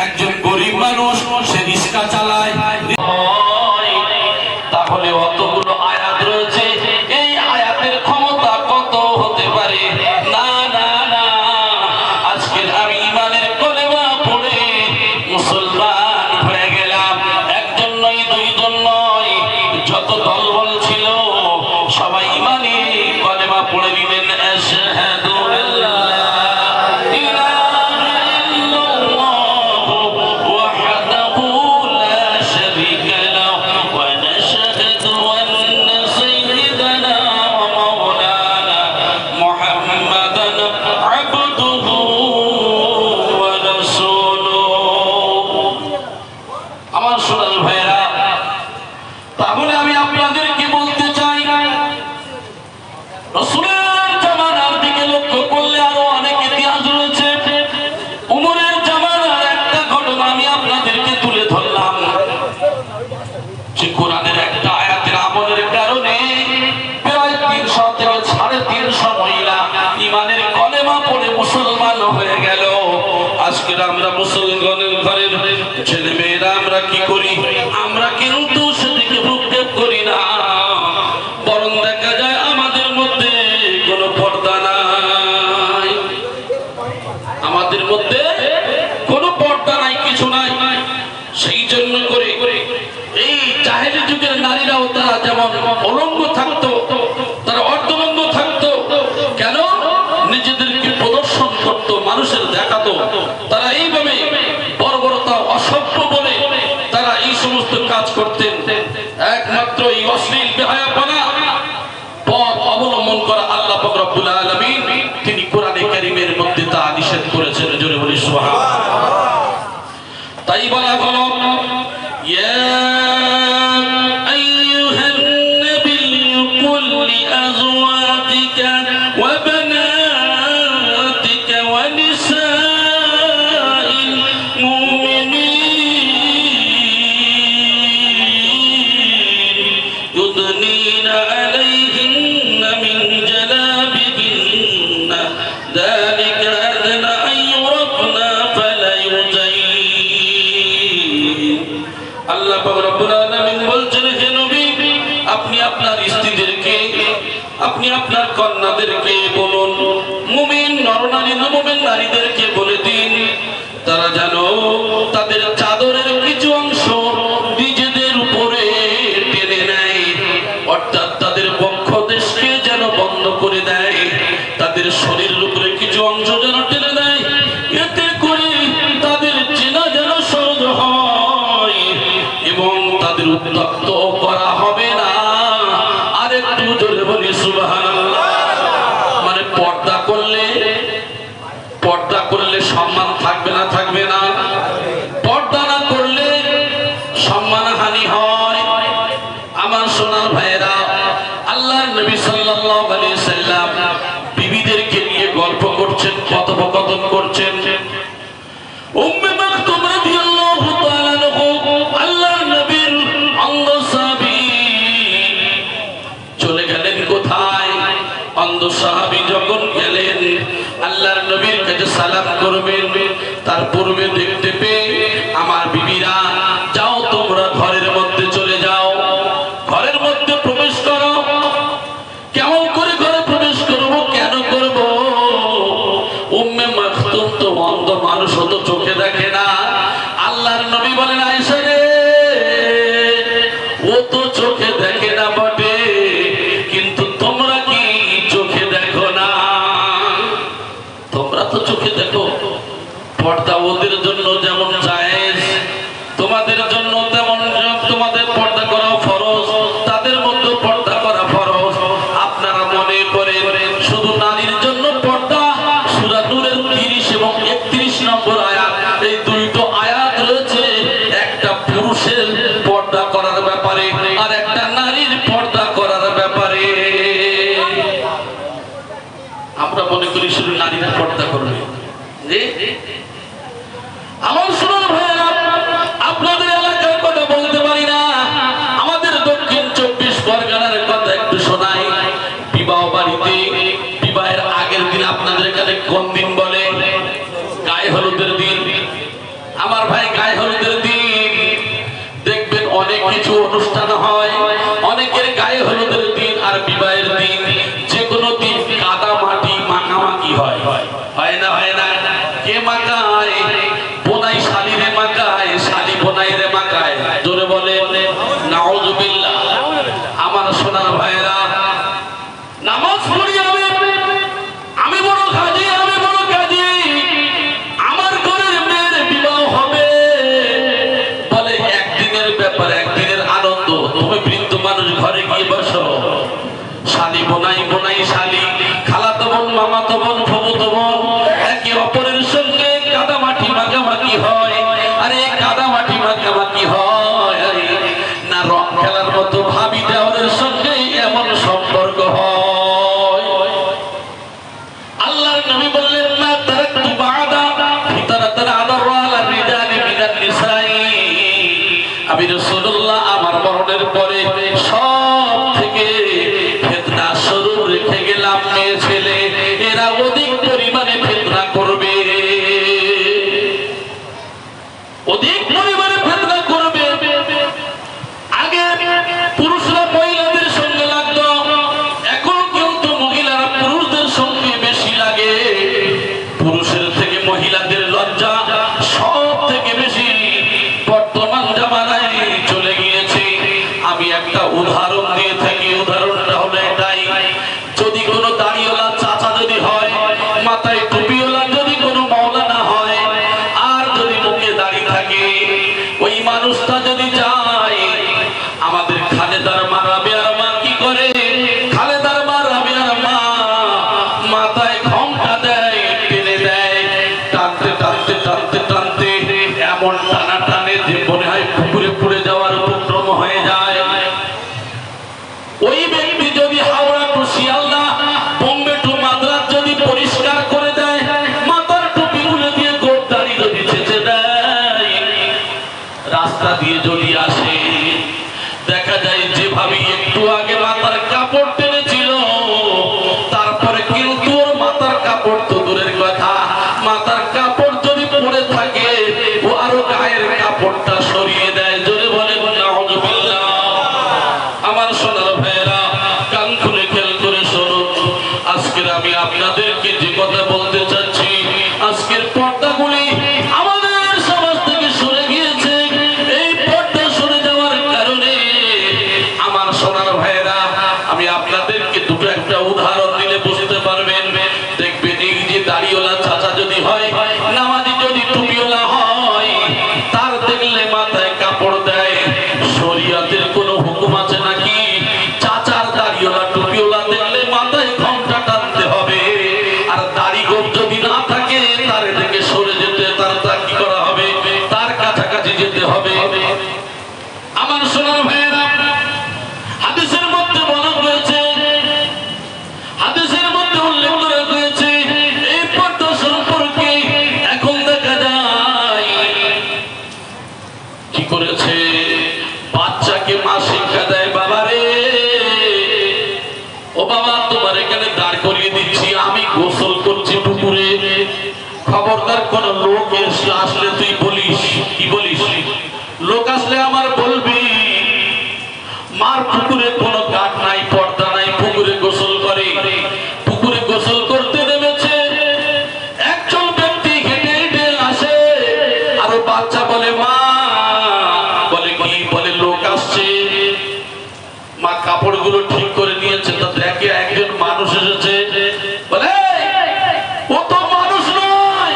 একজন গরিব মানুষ, সে রিক্সা চালায়, তাহলে অতগুলো আয়াত রয়েছে, এই আয়াতের ক্ষমতা কত হতে পারে? না না না, আজকের আমি ইমানের কলেমা পড়ে মুসলমান হয়ে গেলাম। একজন নয়, দুইজন নয়, যত দলবল ছিল সবাই ইমানে কলেমা পড়ে দিলেন, আশহাদু আল্লা আমরা মুসলমানের ঘরের ছেলে মেয়েরা আমরা কি করি? আমরা কিন্তু সেদিকে ভ্রুক্ষেপ করি না, বরং দেখা যায় আমাদের মধ্যে কোনো পর্দা নাই, আমাদের মধ্যে কোনো পর্দা নাই, কিছু নাই। সেই জন্য করে এই জাহেলি যুগের নারীরাও তারা যেমন অলঙ্গ থাকতো, তারা অর্ধলঙ্গ থাকতো। কেন? নিজেদেরকে প্রদর্শন করতো, মানুষের দেখাতো। তারা এইভাবে বর্বরতা, অসভ্য বলে তারা এই সমস্ত কাজ করতেন। একমাত্র এই অশ্লীল বেহায়াপনা পথ অবলম্বন করা আল্লাহ পাক রব্বুল আলামিন তিনি কোরআনে কারীমের মধ্যে তা নিষেধ করেছেন। জোরে বলি সুবহানাল্লাহ। তাই বলা হলো, ইয়া আইয়ুহান নাবিয়্যু কুল লিআজওয়াজিকা ওয়া বানাতিকা ওয়া নিসাইল মুমিনিন ইউদনিনা আলাইহিন্না মিন জালাবিবিহিন্না যালিকা আদনা আন ইউরাফনা ফালা ইউযাইন। আল্লাহ পাক রব্বুল আলামিন বলছেন, হে নবী, আপনি আপনার স্ত্রীদেরকে, আপনি আপনার কন্যাদেরকে বলুন, মুমিন নরনারী, মুমিন নারীদেরকে বলে দিন, তারা যেন তাদের চাদরের কিছু অংশ নিজেদের উপরে টেনে নেয়, অর্থাৎ তাদের বক্ষ দেশকে যেন বন্ধ করে দেয়, তাদের শরীরের উপরে কিছু অংশ যেন টেনে দেয়, এতে করে তাদের চেনা যেন সহজ হয় এবং তাদের উত্তপ্ত করা হবে না। আরেকটু জোরে বলি সুবহানাল্লাহ। মানে পর্দা করলে সম্মান থাকবে না? থাকবে না। পর্দা না করলে সম্মানহানি হয়। সোনার ভাইয়েরা, আল্লাহর নবী সাল্লাল্লাহু আলাইহি সাল্লাম বিবিদেরকে নিয়ে গল্প করছেন, কথোপকথন করছেন। উম্মে মাকতুম রাদিয়াল্লাহু তাআলা আনহু, আল্লাহর নবীর অন্ধ সাহাবী, চলে গেলেন কোথায়? অন্ধ সাহাবী যখন গেলেন আল্লাহর নবীর কাছে সালাম করবেন, তার পূর্বে দেখতে পেয়ে আমার বিবিরা, যাও তোমরা ঘরের মধ্যে চলে যাও, ঘরের মধ্যে প্রবেশ করো। কেমন করে ঘরে প্রবেশ করবো, কেন করব? উম্মে মাকতুম তো অন্ধ মানুষ, হতো চোখে দেখে না। আল্লাহর নবী বলেন, আয়েশা রে, ও তো চোখে দেখে না বটে, কিন্তু তোমরা কি চোখে দেখো না? তোমরা তো চোখে দেখো। পর্দা ওদের জন্য যেমন জায়েজ, তোমাদের জন্য তেমন, তোমাদের পর্দা করা ফরজ, তাদের মধ্যে পর্দা করা ফরজ। আপনারা মনে করেন শুধু নারীর জন্য পর্দা? সূরা নূরের 30 এবং 31 নম্বর আয়াত, এই দুটো আয়াত রয়েছে একটা পুরুষের পর্দা করার ব্যাপারে আর একটা নারীর পর্দা করার ব্যাপারে। আমরা মনে করি শুধু নারীরা পর্দা করবে। আমার সোনার ভাইয়েরা, আপনাদের এলাকার কথা বলতে পারি না, আমাদের দক্ষিণ 24 পরগনার কথা একটু শোনাই। বিবাহ বাড়িতে বিবাহের আগের দিন আপনাদের এখানে কোন দিন বলে? গায়ে হলুদের দিন। আমার ভাই, গায়ে হলুদের দিন দেখবেন অনেক কিছু অনুষ্ঠান হয়, অনেকের গায়ে হলুদের দিন আর বিবাহের দিন যে কোনো দিন কাদা মাটি মাখামাখি হয়, হয় না? হয় না? কে মাখায়? বোনাই শালিরে মাখায়, শালি বোনাইরে মাখায়। জোরে বলে নাউযুবিল্লাহ। আমার সোনার ভাইয়েরা, নামাজ পড়ি আমি বড় কাজী, আমি বড় কাজী, আমার ঘরের মেয়ের বিবাহ হবে বলে একদিনের ব্যাপার, একদিনের আনন্দ। তুমি বৃদ্ধ মানুষ, ঘরে গিয়ে বসো। শালি বোনাই, বোনাই শালি, খালাতো বোন, মামাতো বোন, ফুফুতো বোন, একে অপরের সঙ্গে কাদামাটি মাখামাখি হয়। আরে কাদামাটি মাখামাখি হয় না, রং খেলার মতো ভাবি দেওয়ার সঙ্গে এমন সম্পর্ক হয়। আল্লাহর নবী বললেন, না তারাকতু বা'দা ফিতরাতান আদাররা আলা রিজালি মিনান নিসাই। আমি রাসূলুল্লাহ আমার মরণের পরে সব থেকে ফিতনা শুরু রেখে গেলাম মেয়ে ছেলে, এরা অধিক পরিমাণে ফিতনা করবে, অধিক পরিমাণে ফিতনা করবে। আগে পুরুষরা মহিলাদের সঙ্গে লাগতো, এখন কিন্তু মহিলারা পুরুষদের সঙ্গে বেশি লাগে। পুরুষের থেকে মহিলাদের লজ্জা সব থেকে বেশি বর্তমান জামানায় চলে গিয়েছে। আমি একটা উদাহরণ দিয়ে থাকি, উদাহরণটা হলো এটাই, যদি কোনো দাড়িওয়ালা চাচা যদি হয়, মাথায় টুপিওয়ালা যদি কোনো মাওলানা হয়, আর যদি মুখে দাড়ি থাকে, ওই মানুষটা যদি যায়, আমাদের খালেদার মা রাবেয়ার মা কি করে? খালেদার মা রাবেয়ার মা মাথায় ঘোমটা দেয়, টেনে দেয়, টানতে টানতে টানতে টানতে এমন টানা টানে যে মনে হয় পুকুরে পড়ে যাওয়ার উপক্রম হয়ে যায়। ওই ব্যক্তি যদি হাওড়া টু শিয়ালদা, বোম্বে টু মাদ্রাজ যদি পরিষ্কার করে দেয়, মাথার টুপি খুলে দিয়ে গোট দাড়ি যদি ছেঁচে দেয়, রাস্তা দিয়ে যদি আসে, দেখা যায় যেভাবে একটু আগে মাথার কাপড় টেনেছিল, তারপরে কিন্তু ওর মাথার কাপড় তো দূরের কথা, মাথার কাপড় যদি পরে থাকে, ও আরো গায়ের কাপড়টা সরিয়ে দেয়। জোরে বলে নাউযুবিল্লাহ। আমার সোনার ভাইয়েরা, কান খুলে খেয়াল করে শুনুন। আজকের আমি আপনাদেরকে যে কথা বলতে চাচ্ছি, আজকের পর্দাগুলি আমাদের সমাজ থেকে সরে গিয়েছে। এই পর্দা সরে যাওয়ার কারণে আমার সোনার ভাইয়েরা, আমি আপনার শিক্ষা দেয়, বাবা রে, ও বাবা তোমার এখানে দাঁড় করিয়ে দিচ্ছি, আমি গোসল করছি পুকুরে, খবরদার কোন লোক আসলে তুই বলিস, কি বলিস, লোক আসলে আমার বলবি মার পুকুরে কোনো কাঠ নাই, পর্দা নাই, পুকুরে গোসল করে। পুকুরে গোসল করতে নেমেছে, একজন ব্যক্তি হেঁটে হেঁটে আসে, আরো বাচ্চা বলে মা, বলে কি, বলে লোক আসছে। মা কাপড়গুলো ঠিক করে নিয়েছে, তো দেখে একজন মানুষ এসেছে, বলে ও তো মানুষ নয়,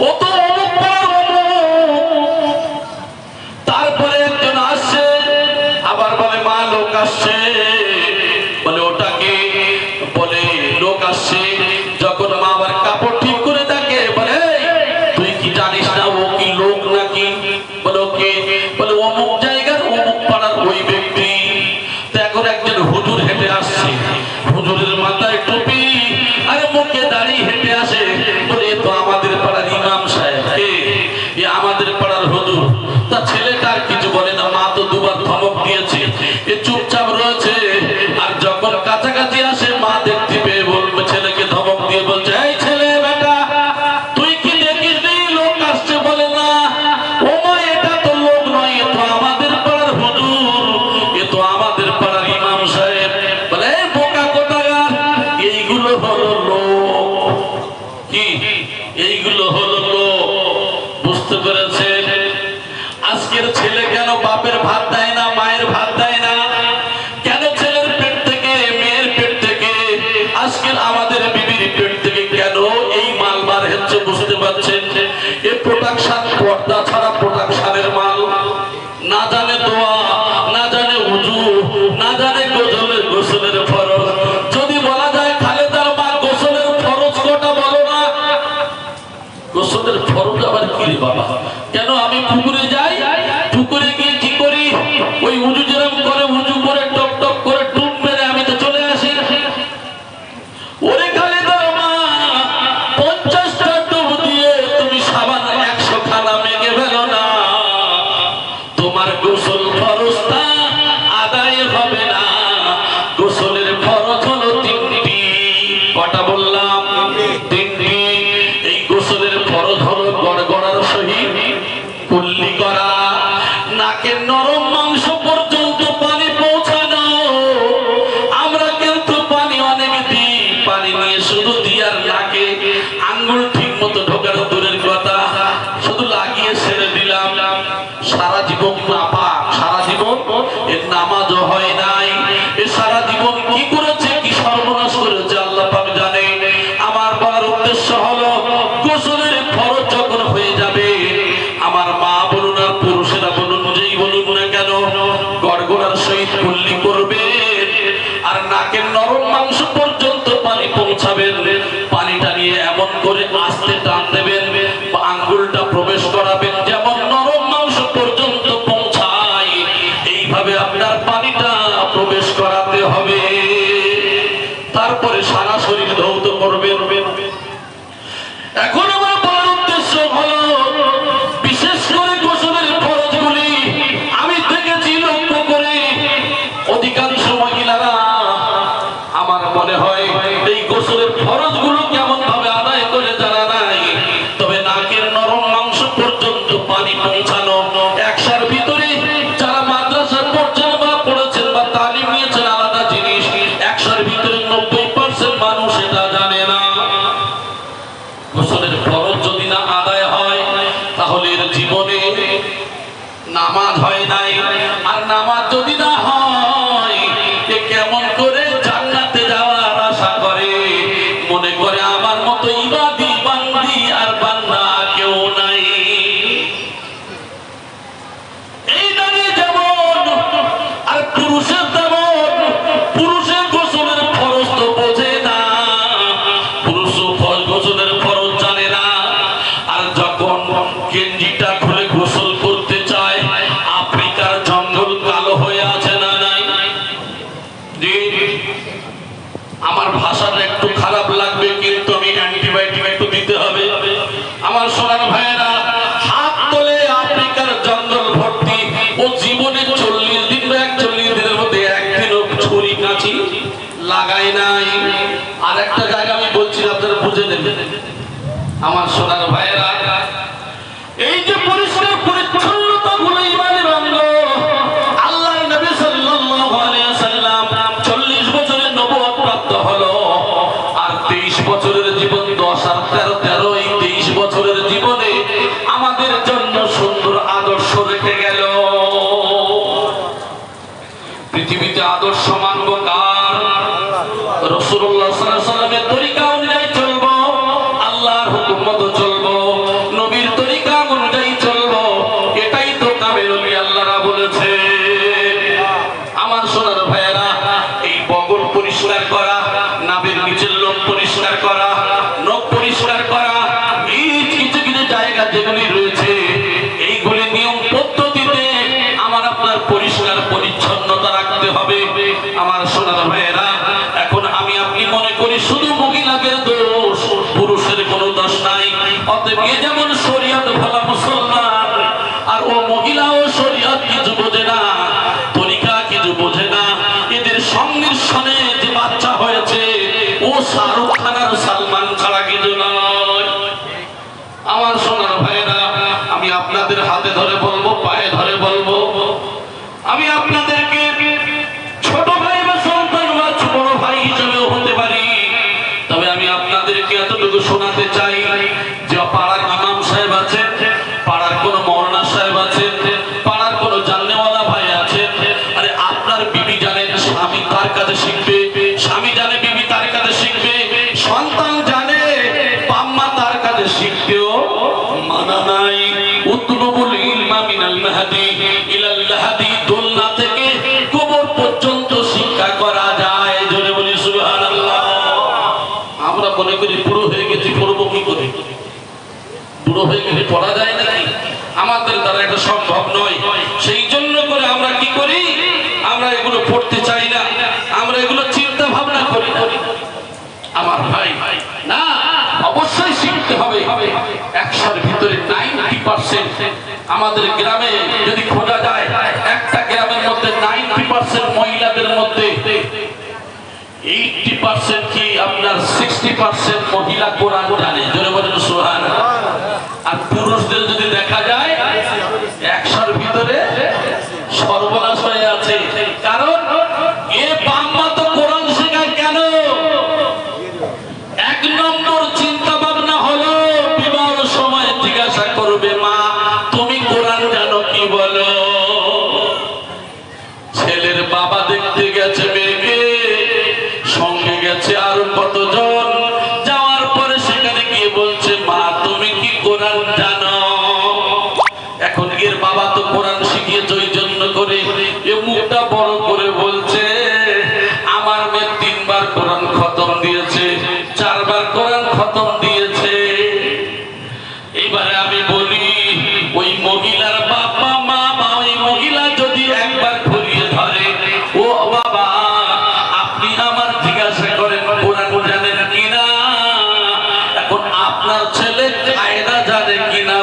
ও তো অমুক পাড়ার অমুক। তারপরে একজন আসছে, আবার বলে মা লোক আসছে, বলে ওটাকে, বলে লোক আসছে। যখন মা আবার কাপড় ঠিক করে দেখে, বলে তুই কি জানিস না ও কি লোক নাকি? বলে ওকে, বলে অমুক জায়গার অমুক পাড়ার ওই ব্যক্তি। এখন একজন হুজুর হেঁটে আসছে, হুজুরের মাথায় টুপি আর মুখে দাঁড়িয়ে হেঁটে আসে, বলে এ তো আমাদের পাড়ার ইমাম সাহেব, এ আমাদের পাড়ার হুজুর। তার ছেলেটা আর কিছু বলে না, মা তো দুবার ধমক দিয়েছে, এ চুপচাপ রয়েছে। আর যখন কাছাকাছি আসে, মা দেখতে পেয়ে বলবে, ছেলেকে ধমক দিয়ে বলছে, এই ছেলে বেটা, তুই কি দেখিস নি লোক আসছে? বলে না, ও মা এটা তো লোক নয়, এ তো আমাদের পাড়ার হুজুর, এ তো আমাদের পাড়ার ইমাম সাহেব। বলে বোকা কোথাকার, এইগুলো হলো লোক। কি এইগুলো হলো লোক? বুঝতে পেরেছেন? আজকের ছেলে কেন বাপের ভাত দেয় না, মায়ের ভাত দেয় না? কেন ছেলের পেট থেকে, মেয়ের পেট থেকে, আজকের আমাদের বিবির পেট থেকে কেন এই মাল বার হচ্ছে? বুঝতে পারছেন? এই প্রোডাকশন, পর্দা ছাড়া প্রোডাকশনের মাল। না জানে দোয়া, না জানে উজু, না জানে গোসলের ফরজ। যদি বলা যায় খালেদার মা গোসলের ফরজ কটা বলো না? গোসলের ফরজ আবার কি রে বাবা? কেন আমি পুকুরে যাই, পুকুরে গিয়ে কি করি, ওই উজু যেরকম করে উজু করে টপ টপ করে ডুব মেরে আমি তো চলে আসি। ওরে খালেদার মা, 50টা ডুব দিয়ে তুমি সাবান 100 খানা মেঘে ফেলো না, তোমার গোসল ফরজটা আদায় হবে না। গোসলের ফরজ হলো 3টি। কটা বললাম? 3টি। এই গোসলের ফরজ হলো গড়গড়ার সহিত কুল্লি করা, নাকের নরম মাংস পর্যন্ত পানি পৌঁছানো। আমরা কিন্তু পানি অনেক দিই, পানি নিয়ে শুধু দিয়ার নাকে আঙ্গুল ঠিক মতো ঢোকানো দূরের কথা, শুধু লাগিয়ে ছেড়ে দিলাম। সারা জীবন নাপাক, সারা জীবন এর নামাজও হয় নাই। এ সারা জীবন কি করেছে, কি সর্বনাশ করেছে আল্লাহ পাক জানে। আমার বলার উদ্দেশ্য হলো, গোসলের ফরজ যখন হয়ে যাবে, আমার মা বলুন আর পুরুষেরা বলুন, যেই বলুন না কেন, গড়গড়ার সহিত কুল্লি করবেন আর নাকের নরম মাংস পর্যন্ত পানি পৌঁছাবেন। পানিটা নিয়ে এমন করে আস্তে টান দেবেন, আঙ্গুলটা প্রবেশ করাবেন, যেমন নরম মাংস পর্যন্ত পৌঁছায়, এইভাবে আপনার পানিটা প্রবেশ করাতে হবে। তারপরে সারা শরীর ধৌত করবেন। এখন আমার বলার উদ্দেশ্য হলো, বিশেষ করে গোসলের ফরজগুলি আমি দেখেছি, লক্ষ্য করে অধিকাংশ মহিলারা, আমার মনে হয় এই গোসলের ফরজগুলো কেমন ভাবে আদায় করে জানা নাই। তবে নাকের নরম মাংস পর্যন্ত পানি পৌঁছানো, একসার ভিতরে যারা মাদ্রাসা পড়ছেন বা পড়েছেন বা তালিম নিয়েছেন আলাদা জিনিস, একসার ভিতরে 90% মানুষ দেন আমার সোনার ভাইয়েরা। এই যে পরিষ্কার পরিচ্ছন্নতা গুলো ইমানের অঙ্গ। আল্লাহ নবী সাল্লাল্লাহু আলাইহি ওয়াসাল্লাম 40 বছরের নবুয়ত প্রাপ্ত হলো, আর 23 বছরের জীবন 10 আর 13 এই 23 বছরের জীবনে আমাদের জন্য সুন্দর আদর্শ রেখে গেল। পৃথিবীতে আদর্শ মানব কার? রাসূলুল্লাহ সাল্লাল্লাহু আলাইহি ওয়াসাল্লামের তরিকা অনুযায়ী চলবো, আল্লাহর হুকুম মতো চলবো, নবীর তরিকা অনুযায়ী চলবো, এটাই তো কামেল ওলি আল্লাহরা বলেছে। আমার সোনার ভাইয়েরা, এই বগল পরিষ্কার করা, নাভির নিচের লোম পরিষ্কার করা, নখ পরিষ্কার করা, এই কিছু কিছু জায়গা যেগুলি রয়েছে এইগুলি নিয়ম পদ্ধতিতে আমার আপনার পরিষ্কার পরিচ্ছন্নতা রাখতে হবে। আমার সোনার ভাইয়েরা, এখন আমি আপনি মনে করি শুধু মহিলাদের দোষ, পুরুষের কোনো দোষ নাই। অতএব এ যেমন শরীয়ত ভালো মুসলমান, আর ও মহিলাও শরীয়ত কিছু বোঝে না, তরিকা কিছু বোঝে না। এদের সংমিশ্রণে যে বাচ্চা হয়েছে ও শাহরুখ খান আর সালমান ছাড়া কিছু নয়। আমার সোনার ভাইয়েরা, আমি আপনাদের হাতে ধরে বলবো, পায়ে ধরে বলবো, আমি আপনাদেরকে ছোট ভাই বা সন্তান বা বড় ভাই হিসেবেও হতে পারি, তবে আমি আপনাদেরকে এতটুকু শোনাতে চাই যে পাড়ার ইমাম সাহেব আছে, পাড়ার কোন মৌলানা সাহেব আছে, পাড়ার কোন জাননেওয়ালা ভাই আছে, আরে আপনার বিবি জানেন স্বামী তার কাছে শিখবে, স্বামী জানে বিবি তার কাছে শিখবে, সন্তান জানে বাম্মা তার কাছে শিখতেও মানা নাই। উতলুবুল ইলমা মিনাল মাহদি ইলাল লাহদি, দোলনা থেকে কবর পর্যন্ত শিক্ষা করা যায়। জোরে বলি সুবহানাল্লাহ। আমরা মনে করি বুড়ো হয়ে গেছি, পড়বো কি করে? বুড়ো হয়ে গেলে পড়া যায় নাকি? আমাদের দ্বারা এটা সম্ভব নয়। সেই জন্য করে আমরা কি করি? আমরা এগুলো পড়তে চাই না, আমরা এগুলো চিন্তা ভাবনা করি না। আমার ভাই না, অবশ্যই শিখতে হবে। 100-র ভিতরে 90% আমাদের গ্রামে যদি খোঁজা যায়, একটা গ্রামের মধ্যে 90% মহিলাদের মধ্যে 80% কি আপনার 60% মহিলা কোরআন জানে। জোরে বলেন সুবহানাল্লাহ। আর পুরুষদের যদি দেখা যায় 100-র ভিতরে সর্বনাশ হয়ে আছে। কারণ এ বাম্মা তো কোরআন শেখায় কেন? এক নম্বর চিন্তা ভাবনা হলো বিবাহের সময় জিজ্ঞাসা করবে, মা তুমি কোরআন জানো কি বলো? ছেলের বাবা দেখতে গেছে মেয়েকে, সঙ্গে গেছে আরো কতজন, যাওয়ার পরে সেখানে গিয়ে বলছে, মা তুমি কি কোরআন জানো? এখন এর বাবা তো কোরআন শিখিয়েছে, ওই জন্য করে এ মুখটা বড় করে বলছে, আমার মেয়ে 3 বার কোরআন খতম দিয়েছে, 4 বার কোরআন খতম দিয়েছে। এবারে আমি বলি, ওই মহিলার বাবা মা বা ওই মহিলা যদি একবার ঘুরিয়ে ধরে, ও বাবা আপনি আমার জিজ্ঞাসা করেন কোরআন জানেন কিনা, এখন আপনার ছেলে কায়দা জানে কিনা,